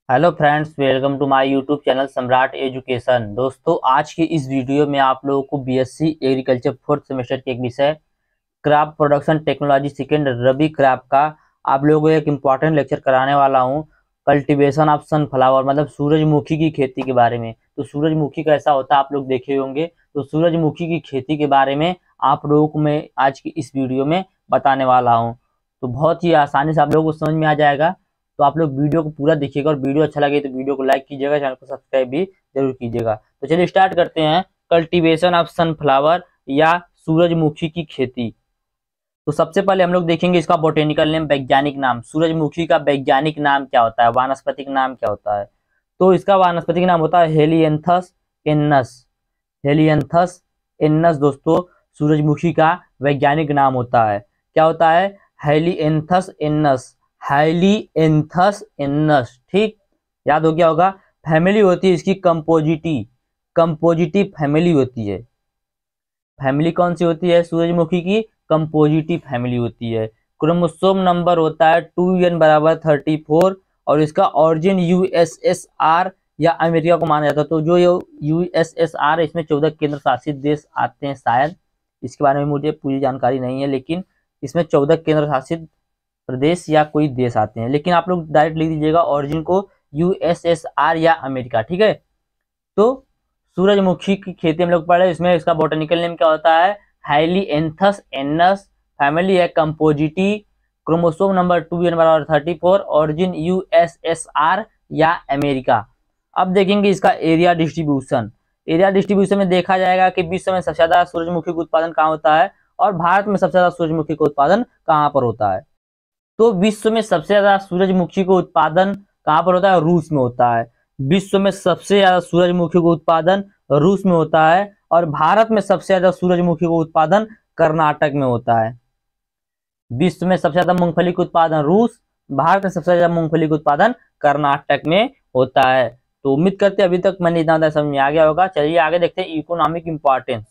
Hello friends, welcome to my YouTube channel Samrat education. दोस्तों, आज की इस वीडियो में आप लोगों को बीएससी एग्रीकल्चर फोर्थ सेमेस्टर के एक विषय क्रॉप प्रोडक्शन टेक्नोलॉजी सेकेंड रबी क्रॉप का आप लोगों को एक इम्पॉर्टेंट लेक्चर कराने वाला हूं। कल्टीवेशन ऑफ सनफ्लावर मतलब सूरजमुखी की खेती के बारे में। तो सूरजमुखी कैसा होता है आप लोग देखे होंगे। तो सूरजमुखी की खेती के बारे में आप लोगों को मैं आज की इस वीडियो में बताने वाला हूँ। तो बहुत ही आसानी से आप लोगों को समझ में आ जाएगा। तो आप लोग वीडियो को पूरा देखिएगा और वीडियो अच्छा लगे तो वीडियो को लाइक कीजिएगा, चैनल को सब्सक्राइब भी जरूर कीजिएगा। तो चलिए स्टार्ट करते हैं। कल्टीवेशन ऑफ सनफ्लावर या सूरजमुखी की खेती। तो सबसे पहले हम लोग देखेंगे इसका बोटेनिकल नेम, वैज्ञानिक नाम। सूरजमुखी का वैज्ञानिक नाम क्या होता है, वानस्पतिक नाम क्या होता है। तो इसका वानस्पतिक नाम होता है हेलियंथस एन्नस। हेलियंथस एन्नस दोस्तों सूरजमुखी का वैज्ञानिक नाम होता है। क्या होता है? हेलियंथस एन्नस। हेलियंथस एन्नस, ठीक, याद हो गया होगा। फैमिली होती है इसकी कंपोजिटी। कंपोजिटी फैमिली होती है। फैमिली कौन सी होती है सूरजमुखी की? कंपोजिटिव फैमिली होती है। क्रोमोसोम नंबर होता है 2n बराबर 34 और इसका ऑरिजिन यूएसएसआर या अमेरिका को माना जाता है। तो जो यूएसएसआर इसमें 14 केंद्र शासित देश आते हैं शायद, इसके बारे में मुझे पूरी जानकारी नहीं है, लेकिन इसमें 14 केंद्र शासित प्रदेश या कोई देश आते हैं। लेकिन आप लोग डायरेक्ट लिख दीजिएगा ऑरिजिन को यूएसएसआर या अमेरिका, ठीक है। तो सूरजमुखी की खेती हम लोग पढ़े, इसमें इसका बोटेनिकल नेम क्या होता है? हाइलिएंथस एन्नस। फैमिली है कंपोजिटी। क्रोमोसोम नंबर 2n बराबर 34। ऑरिजिन यूएसएसआर या अमेरिका। अब देखेंगे इसका एरिया डिस्ट्रीब्यूशन। एरिया डिस्ट्रीब्यूशन में देखा जाएगा कि विश्व में सबसे ज्यादा सूरजमुखी का उत्पादन कहाँ होता है और भारत में सबसे ज्यादा सूरजमुखी का उत्पादन कहाँ पर होता है। तो विश्व में सबसे ज्यादा सूरजमुखी का उत्पादन कहाँ पर होता है? रूस में होता है। विश्व में सबसे ज्यादा सूरजमुखी का उत्पादन रूस में होता है और भारत में सबसे ज्यादा सूरजमुखी का उत्पादन कर्नाटक में होता है। विश्व में सबसे ज्यादा मूंगफली का उत्पादन रूस, भारत में सबसे ज्यादा मूंगफली का उत्पादन कर्नाटक में होता है। तो उम्मीद करते हैं अभी तक मैंने इतना समझ में आ गया होगा। चलिए आगे देखते हैं इकोनॉमिक इंपॉर्टेंस।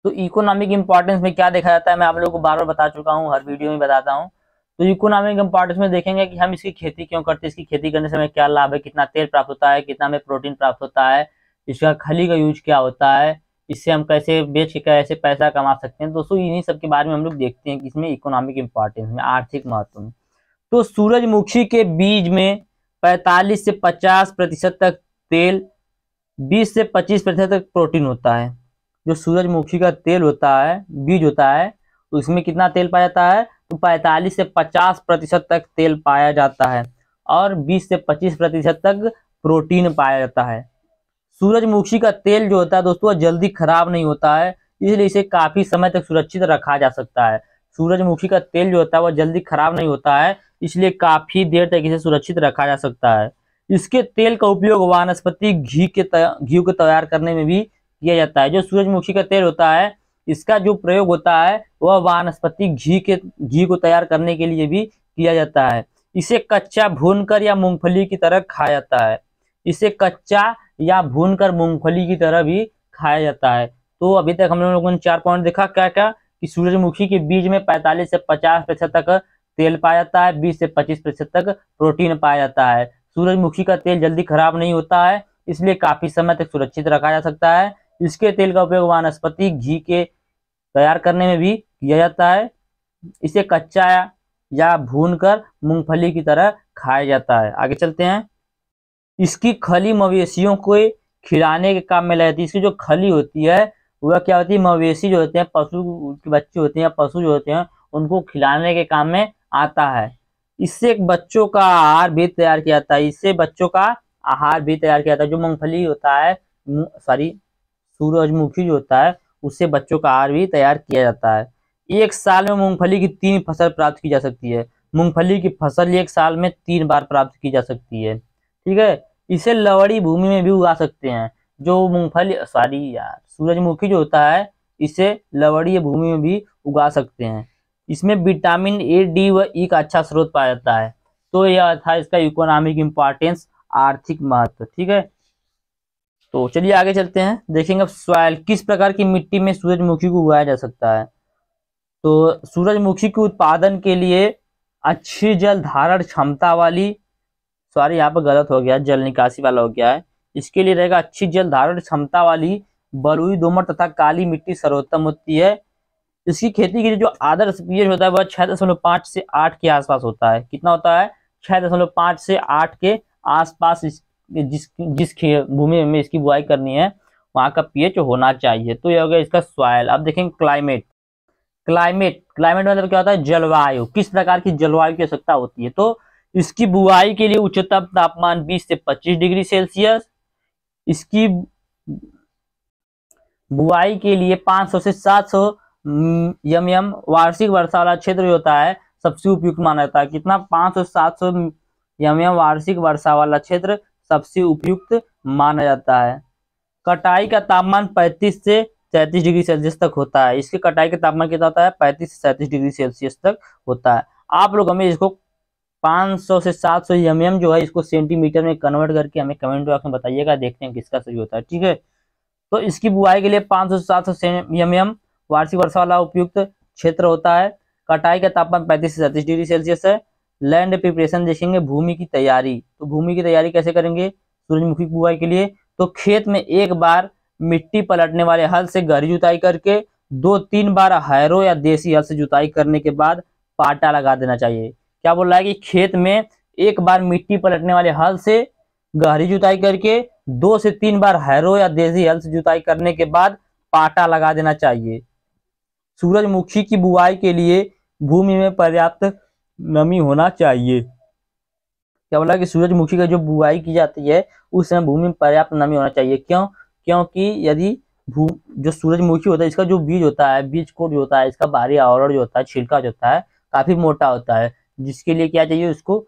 तो इकोनॉमिक इंपॉर्टेंस में क्या देखा जाता है, मैं आप लोगों को बार बार बता चुका हूँ, हर वीडियो में बताता हूँ। तो इकोनॉमिक इंपॉर्टेंस में देखेंगे कि हम इसकी खेती क्यों करते हैं, इसकी खेती करने से हमें क्या लाभ है, कितना तेल प्राप्त होता है, कितना हमें प्रोटीन प्राप्त होता है, इसका खली का यूज क्या होता है, इससे हम कैसे बेच के कैसे पैसा कमा सकते हैं। दोस्तों इन्हीं सब के बारे में हम लोग देखते हैं कि इसमें इकोनॉमिक इंपॉर्टेंस में आर्थिक महत्व में। तो सूरजमुखी के बीज में 45 से 50% तक तेल, 20 से 25% तक प्रोटीन होता है। जो सूरजमुखी का तेल होता है, बीज होता है, उसमें कितना तेल पाया जाता है? तो 45 से 50% तक तेल पाया जाता है और 20 से 25% तक प्रोटीन पाया जाता है। सूरजमुखी का तेल जो होता है दोस्तों वह जल्दी खराब नहीं होता है, इसलिए इसे काफी समय तक सुरक्षित रखा जा सकता है। सूरजमुखी का तेल जो होता है वह जल्दी खराब नहीं होता है, इसलिए काफी देर तक इसे सुरक्षित रखा जा सकता है। इसके तेल का उपयोग वानस्पतिक घी को तैयार करने में भी किया जाता है। जो सूरजमुखी का तेल होता है इसका जो प्रयोग होता है वह वानस्पतिक घी को तैयार करने के लिए भी किया जाता है। इसे कच्चा भूनकर या मूंगफली की तरह खाया जाता है। इसे कच्चा या भूनकर मूंगफली की तरह भी खाया जाता है। तो अभी तक हम लोगों ने 4 पॉइंट देखा, क्या क्या कि सूरजमुखी के बीज में 45 से 50% तक तेल पाया जाता है, 20 से 25% तक प्रोटीन पाया जाता है। सूरजमुखी का तेल जल्दी खराब नहीं होता है, इसलिए काफी समय तक सुरक्षित रखा जा सकता है। इसके तेल का उपयोग वानस्पतिक घी के तैयार करने में भी किया जाता है। इसे कच्चा या भूनकर मूंगफली की तरह खाया जाता है। आगे चलते हैं। इसकी खली मवेशियों को खिलाने के काम में लगती है। इसकी जो खली होती है वह क्या होती है? मवेशी जो होते हैं, पशु के बच्चे होते हैं, पशु जो होते हैं उनको खिलाने के काम में आता है। इससे एक बच्चों का आहार भी तैयार किया जाता है। इससे बच्चों का आहार भी तैयार किया जाता है। जो मूंगफली होता है, सॉरी सूरजमुखी जो होता है उससे बच्चों का आहार भी तैयार किया जाता है। एक साल में मूंगफली की 3 फसल प्राप्त की जा सकती है। मूंगफली की फसल एक साल में 3 बार प्राप्त की जा सकती है, ठीक है। इसे लवड़ी भूमि में भी उगा सकते हैं। जो मूंगफली सूरजमुखी जो होता है इसे लवड़ी भूमि में भी उगा सकते हैं। इसमें विटामिन ए, डी व ई का अच्छा स्रोत पाया जाता है। तो यह था इसका इकोनॉमिक इंपॉर्टेंस, आर्थिक महत्व, ठीक है। तो चलिए आगे चलते हैं, देखेंगे अब सॉइल किस प्रकार की मिट्टी में सूरजमुखी को उगाया जा सकता है। तो सूरजमुखी के उत्पादन के लिए अच्छी जल धारण क्षमता वाली सॉरी यहाँ पर गलत हो गया, जल निकासी वाला हो गया है। इसके लिए रहेगा अच्छी जल धारण क्षमता वाली बलुई दोमट तथा काली मिट्टी सर्वोत्तम होती है। इसकी खेती के लिए जो आदर्श पीएच होता है वह 6.5 से 8 के आसपास होता है। कितना होता है? 6.5 से 8 के आसपास जिस भूमि में इसकी बुआई करनी है वहां का पीएच होना चाहिए। तो ये हो गया इसका सॉइल। अब देखेंगे क्लाइमेट। क्लाइमेट मतलब क्या होता है? जलवायु। किस प्रकार की जलवायु की आवश्यकता होती है? तो इसकी बुआई के लिए उच्चतम तापमान 20 से 25 डिग्री सेल्सियस, इसकी बुआई के लिए 500 से 700 mm वार्षिक वर्षा वाला क्षेत्र होता है सबसे उपयुक्त माना जाता है। कितना? 500 से 700 mm वार्षिक वर्षा वाला क्षेत्र सबसे उपयुक्त माना जाता है। कटाई का तापमान 35 से 33 डिग्री सेल्सियस तक होता है। इसके कटाई का तापमान कितना होता है? 35 से 37 डिग्री सेल्सियस तक होता है। आप लोग हमें इसको 500 से 700 mm जो है इसको सेंटीमीटर में कन्वर्ट करके हमें कमेंट बॉक्स में बताइएगा, देखते हैं किसका सही होता है। ठीक है, तो इसकी बुआई के लिए 500 से 700 mm वार्षिक वर्षा वाला उपयुक्त क्षेत्र होता है। कटाई का तापमान 35 से 37 डिग्री सेल्सियस है। लैंड प्रिपरेशन देखेंगे, भूमि की तैयारी। तो भूमि की तैयारी कैसे करेंगे सूरजमुखी की बुआई के लिए? तो खेत में एक बार मिट्टी पलटने वाले हल से गहरी जुताई करके 2-3 बार हैरो या देसी हल से जुताई करने के बाद पाटा लगा देना चाहिए। क्या बोल रहा है कि खेत में एक बार मिट्टी पलटने वाले हल से गहरी जुताई करके 2 से 3 बार हैरो या देसी हल से जुताई करने के बाद पाटा लगा देना चाहिए। सूरजमुखी की बुआई के लिए भूमि में पर्याप्त नमी होना चाहिए। क्या बोला कि सूरजमुखी का जो बुआई की जाती है उस समय भूमि में पर्याप्त नमी होना चाहिए। क्यों? क्योंकि यदि जो सूरजमुखी होता है इसका जो बीज होता है, बीज कोट जो होता है, इसका बाहरी आवरण जो होता है, छिलका जो होता है काफी मोटा होता है, जिसके लिए क्या चाहिए उसको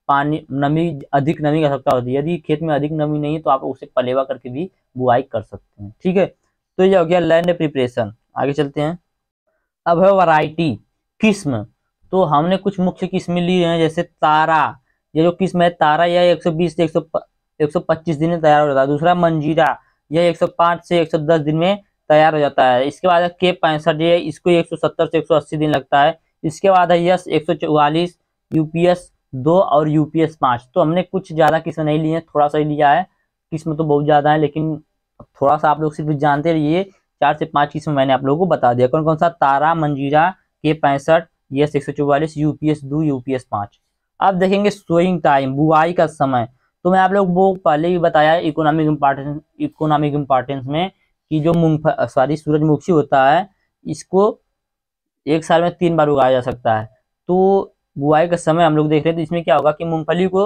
पानी, नमी, अधिक नमी की आवश्यकता होती है। यदि खेत में अधिक नमी नहीं है तो आप उसे पलेवा करके भी बुआई कर सकते हैं। ठीक है, तो ये हो गया लैंड प्रिपरेशन। आगे चलते हैं। अब है वैरायटी, किस्म। तो हमने कुछ मुख्य किस्में ली हैं, जैसे तारा। ये जो किस्म है तारा, यह 120 से 125 दिन में तैयार हो जाता है। दूसरा मंजीरा, यह 105 से 110 दिन में तैयार हो जाता है। इसके बाद है K65, ये इसको 170 से 180 दिन लगता है। इसके बाद है यस 144, UPS 2 और UPS 5। तो हमने कुछ ज्यादा किस्म नहीं लिए हैं, थोड़ा सा ही लिया है। किस्म तो बहुत ज्यादा है लेकिन थोड़ा सा आप लोग सिर्फ जानते रहिए। 4 से 5 किस्म मैंने आप लोगों को बता दिया। कौन कौन सा? तारा, मंजीरा, K65, यस 144, UPS 2, UPS 5। अब देखेंगे सोइंग टाइम, बुआई का समय। तो मैं आप लोग वो पहले ही बताया इकोनॉमिक इम्पोर्टेंस में कि जो सूरजमुखी होता है इसको एक साल में 3 बार उगाया जा सकता है। तो बुआई का समय हम लोग देख रहे हैं, तो इसमें क्या होगा कि मूंगफली को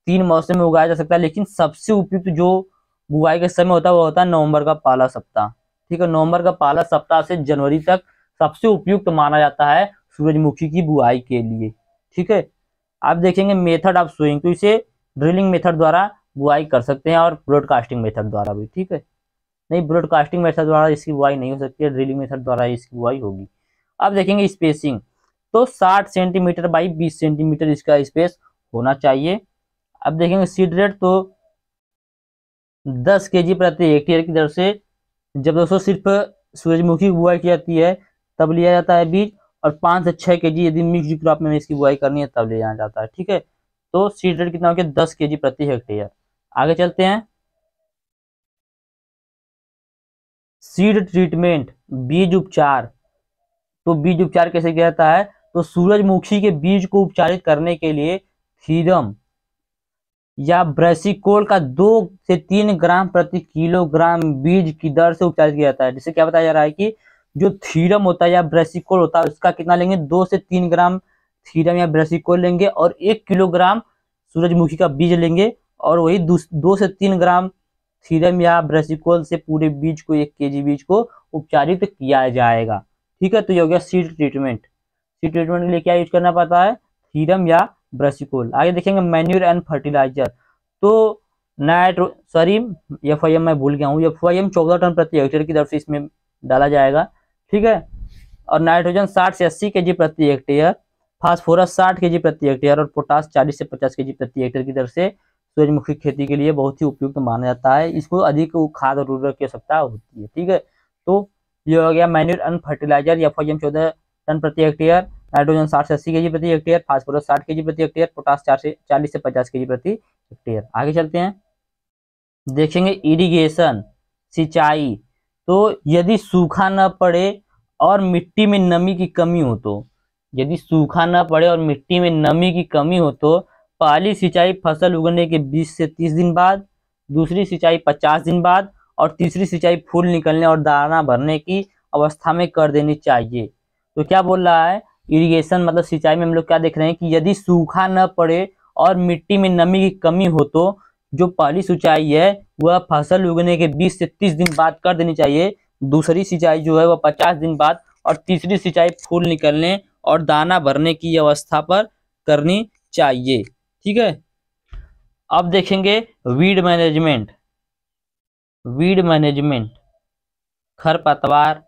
3 मौसम में उगाया जा सकता है, लेकिन सबसे उपयुक्त जो बुआई का समय होता है वो होता है नवंबर का पहला सप्ताह। ठीक है, नवंबर का पहला सप्ताह से जनवरी तक सबसे उपयुक्त माना जाता है सूरजमुखी की बुआई के लिए। ठीक है, आप देखेंगे मेथड ऑफ सोइंग, तो इसे ड्रिलिंग मेथड द्वारा बुआई कर सकते हैं और ब्रॉडकास्टिंग मेथड द्वारा भी। ठीक है, नहीं, ब्रॉडकास्टिंग मेथड द्वारा इसकी बुआई नहीं हो सकती है, ड्रिलिंग मेथड द्वारा इसकी बुआई होगी। अब देखेंगे स्पेसिंग, तो 60 सेंटीमीटर बाई 20 सेंटीमीटर इसका स्पेस होना चाहिए। अब देखेंगे सीड रेट, तो 10 kg प्रति हेक्टेयर की दर से जब दोस्तों सिर्फ सूरजमुखी की बुआई की जाती है तब लिया जाता है बीज, और 5 से 6 kg यदि मिक्स क्रॉप में इसकी बुआई करनी है तब लिया जाता है। ठीक है, तो सीड रेट कितना हो गया? 10 kg प्रति हेक्टेयर। आगे चलते हैं। सीड ट्रीटमेंट, बीज उपचार। तो बीज उपचार कैसे किया जाता है? तो सूरजमुखी के बीज को उपचारित करने के लिए थीरम या ब्रेसिकोल का 2 से 3 ग्राम प्रति किलोग्राम बीज की दर से उपचारित किया जाता है। जिससे क्या बताया जा रहा है कि जो थीरम होता है या ब्रेसिकोल होता है उसका कितना लेंगे? 2 से 3 ग्राम थीरम या ब्रेसिकोल लेंगे और 1 किलोग्राम सूरजमुखी का बीज लेंगे, और वही 2 से 3 ग्राम थीरम या ब्रेसिकोल से पूरे बीज को, 1 kg बीज को उपचारित किया जाएगा। ठीक है, तो ये हो गया सीड ट्रीटमेंट। सीड ट्रीटमेंट के लिए क्या यूज करना पड़ता है? थीरम या ब्रेसिकोल। आगे देखेंगे मैन्यूर एंड फर्टिलाइजर। तो FIM मैं भूल गया हूँ, FIM 14 टन प्रति हेक्टेयर की दर से इसमें डाला जाएगा। ठीक है, और नाइट्रोजन 60 से 80 kg प्रति हेक्टेयर, फास्फोरस 60 kg प्रति हेक्टेयर और पोटास 40 से 50 kg प्रति हेक्टेयर की दर से सूरजमुखी खेती के लिए बहुत ही उपयुक्त माना जाता है। इसको अधिक खाद और उर्वरक की आवश्यकता होती है। ठीक है, तो ये हो गया manure and fertiliser FIM 14 tonne प्रति हेक्टेयर। नाइट्रोजन 60 से 80 केजी प्रति हेक्टेयर, फास्फोरस 60 केजी प्रति हेक्टेयर, पोटास 40 से 50 केजी प्रति हेक्टेयर। आगे चलते हैं, देखेंगे इरिगेशन, सिंचाई। तो यदि सूखा न पड़े और मिट्टी में नमी की कमी हो तो, यदि सूखा न पड़े और मिट्टी में नमी की कमी हो तो पहली सिंचाई फसल उगने के 20 से 30 दिन बाद, दूसरी सिंचाई 50 दिन बाद और तीसरी सिंचाई फूल निकलने और दाना भरने की अवस्था में कर देनी चाहिए। तो क्या बोल रहा है, इरिगेशन मतलब सिंचाई में हम लोग क्या देख रहे हैं कि यदि सूखा न पड़े और मिट्टी में नमी की कमी हो तो जो पहली सिंचाई है वह फसल उगने के 20 से 30 दिन बाद कर देनी चाहिए, दूसरी सिंचाई जो है वह 50 दिन बाद और तीसरी सिंचाई फूल निकलने और दाना भरने की अवस्था पर करनी चाहिए। ठीक है, अब देखेंगे वीड मैनेजमेंट। वीड मैनेजमेंट खरपतवार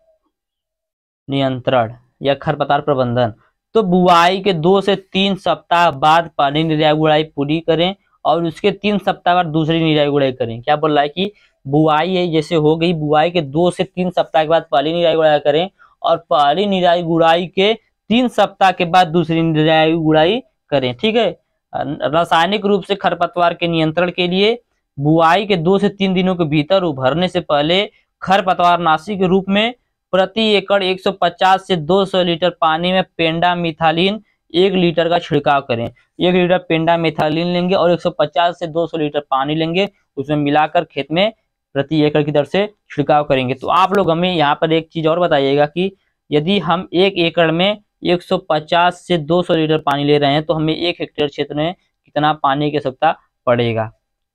नियंत्रण या खरपतवार प्रबंधन। तो बुआई के 2 से 3 सप्ताह बाद पहली निराई गुड़ाई पूरी करें और उसके 3 सप्ताह बाद दूसरी निराई गुड़ाई करें। क्या बोल रहा है कि बुआई है जैसे हो गई, बुआई के 2 से 3 सप्ताह के बाद पहली निराई गुड़ाई करें और पहली निराई गुड़ाई के 3 सप्ताह के बाद दूसरी निराई गुड़ाई करें। ठीक है, रासायनिक रूप से खरपतवार के नियंत्रण के लिए बुआई के 2 से 3 दिनों के भीतर उभरने से पहले खरपतवार नाशी के रूप में प्रति एकड़ 150 से 200 लीटर पानी में पेंडामिथालिन 1 लीटर का छिड़काव करें। 1 लीटर पेंडामिथालिन लेंगे और 150 से 200 लीटर पानी लेंगे, उसमें मिलाकर खेत में प्रति एकड़ की दर से छिड़काव करेंगे। तो आप लोग हमें यहाँ पर एक चीज और बताइएगा कि यदि हम 1 एकड़ में 150 से 200 लीटर पानी ले रहे हैं तो हमें 1 हेक्टेयर क्षेत्र में कितना पानी की आवश्यकता पड़ेगा।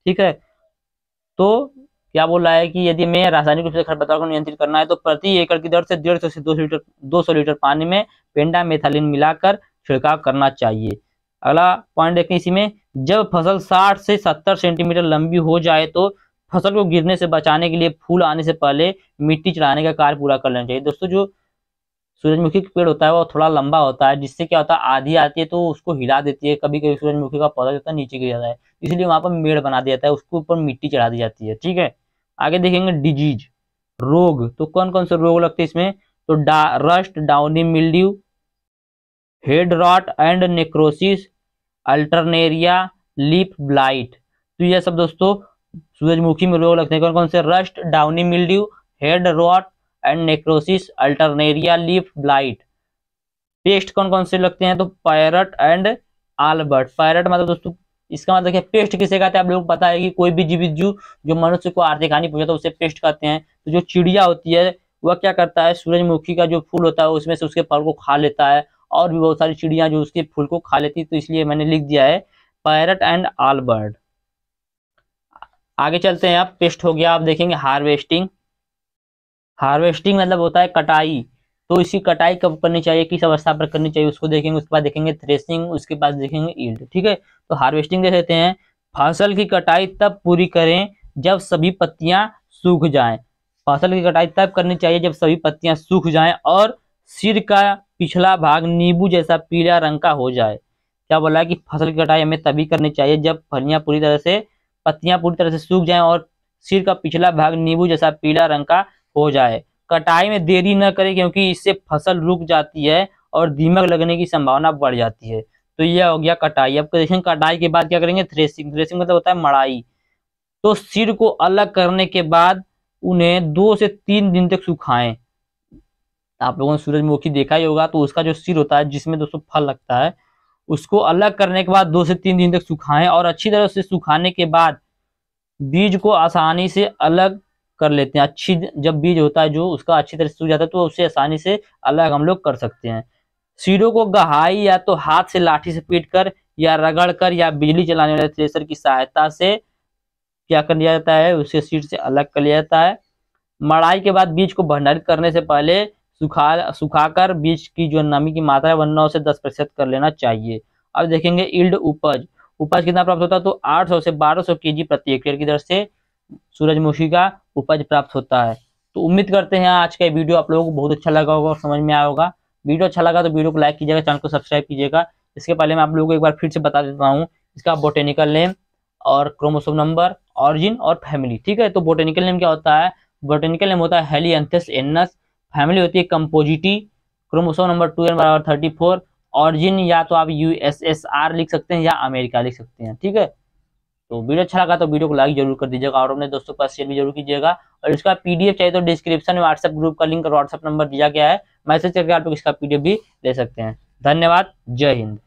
ठीक है, तो क्या बोल रहा है कि यदि मैं रासायनिक रूप से खरपतवार को नियंत्रित करना है तो प्रति एकड़ की दर से 150 से 200 लीटर पानी में पेंडामेथालिन मिलाकर छिड़काव करना चाहिए। अगला पॉइंट देखें इसी में, जब फसल 60 से 70 सेंटीमीटर लंबी हो जाए तो फसल को गिरने से बचाने के लिए फूल आने से पहले मिट्टी चढ़ाने का कार्य पूरा कर लेना चाहिए। दोस्तों, जो सूरजमुखी का पेड़ होता है वो थोड़ा लंबा होता है, जिससे क्या होता है आधी आती है तो उसको हिला देती है, कभी कभी सूरजमुखी का पौधा होता है नीचे गिर जाता है, इसलिए वहां पर मेड़ बना दिया जाता है, उसके ऊपर मिट्टी चढ़ा दी जाती है। ठीक है, आगे देखेंगे डिजीज, रोग। तो कौन कौन से रोग लगते हैं इसमें, तो rust, downy mildew, head rot and necrosis, alternaria, leaf blight. तो यह सब दोस्तों सूरजमुखी में रोग लगते हैं। कौन कौन से, rust, downy mildew, head rot and necrosis, alternaria, leaf blight. Pest कौन कौन से लगते हैं, तो पैरट एंड आलबर्ट। पैरट मतलब दोस्तों इसका मतलब क्या, पेस्ट किसे कहते हैं आप लोग पता है कि कोई भी जीवित जो मनुष्य को आर्थिक हानि पहुंचाता है उसे पेस्ट कहते हैं। तो जो चिड़िया होती है वह क्या करता है, सूरजमुखी का जो फूल होता है उसमें से उसके फल को खा लेता है, और भी बहुत सारी चिड़िया जो उसके फूल को खा लेती है, तो इसलिए मैंने लिख दिया है पैरट एंड आलबर्ट। आगे चलते हैं, आप पेस्ट हो गया, आप देखेंगे हार्वेस्टिंग। हार्वेस्टिंग मतलब होता है कटाई। तो इसकी कटाई कब करनी चाहिए, किस अवस्था पर करनी चाहिए उसको देखेंगे, उसके बाद देखेंगे थ्रेसिंग, उसके बाद देखेंगे यील्ड। ठीक है, तो हार्वेस्टिंग देख लेते हैं, फसल की कटाई तब पूरी करें जब सभी पत्तियां सूख जाएं। फसल की कटाई तब करनी चाहिए जब सभी पत्तियां सूख जाएं और सिर का पिछला भाग नींबू जैसा पीला रंग का हो जाए। क्या बोला है कि फसल की कटाई हमें तभी करनी चाहिए जब पत्तियां पूरी तरह से सूख जाएं और सिर का पिछला भाग नींबू जैसा पीला रंग का हो जाए। कटाई में देरी न करें क्योंकि इससे फसल रुक जाती है और दीमक लगने की संभावना बढ़ जाती है। तो यह हो गया कटाई। अब देखें कटाई के बाद क्या करेंगे, थ्रेसिंग। थ्रेसिंग मतलब होता है मड़ाई। तो सिर को अलग करने के बाद उन्हें 2 से 3 दिन तक सुखाएं। आप लोगों ने सूरजमुखी देखा ही होगा, तो उसका जो सिर होता है जिसमें दोस्तों फल लगता है, उसको अलग करने के बाद 2 से 3 दिन तक सुखाएं और अच्छी तरह से सुखाने के बाद बीज को आसानी से अलग कर लेते हैं। जब बीज होता है जो उसका अच्छी तरह से सूख जाता है तो उसे आसानी से अलग हम लोग कर सकते हैं। सिरों को गहाई या तो हाथ से लाठी से पीट कर या रगड़ कर या बिजली चलाने वाले थ्रेसर की सहायता से क्या कर लिया जाता है, उसे सीड से अलग कर लिया जाता है। मड़ाई के बाद बीज को भंडारित करने से पहले सुखाकर बीज की जो नमी की मात्रा है 9 से 10% कर लेना चाहिए। अब देखेंगे यील्ड, उपज कितना प्राप्त होता है, तो 800 से 1200 केजी प्रति हेक्टेयर की दर से सूरजमुखी का उपज प्राप्त होता है। तो उम्मीद करते हैं आज का वीडियो आप लोगों को बहुत अच्छा लगा होगा और समझ में आया होगा। वीडियो अच्छा लगा तो वीडियो को लाइक कीजिएगा, चैनल को सब्सक्राइब कीजिएगा। इसके पहले मैं आप लोगों को एक बार फिर से बता देता हूँ इसका बोटेनिकल नेम और क्रोमोसोम नंबर, ऑरिजिन और फैमिली। ठीक है, तो बोटेनिकल नेम क्या होता है, बोटेनिकल नेम होता है हेलियांथस एन्नस, फैमिली होती है Compositae, chromosome number 2n = 34 origin या तो आप यूएसएसआर लिख सकते हैं या अमेरिका लिख सकते हैं, ठीक है। तो वीडियो अच्छा लगा तो वीडियो को लाइक जरूर कर दीजिएगा और अपने दोस्तों के पास शेयर भी जरूर कीजिएगा। और इसका पीडीएफ चाहिए तो डिस्क्रिप्शन में व्हाट्सएप ग्रुप का लिंक और व्हाट्सएप नंबर दिया गया है, मैसेज करके आप लोग इसका पीडीएफ भी ले सकते हैं। धन्यवाद, जय हिंद।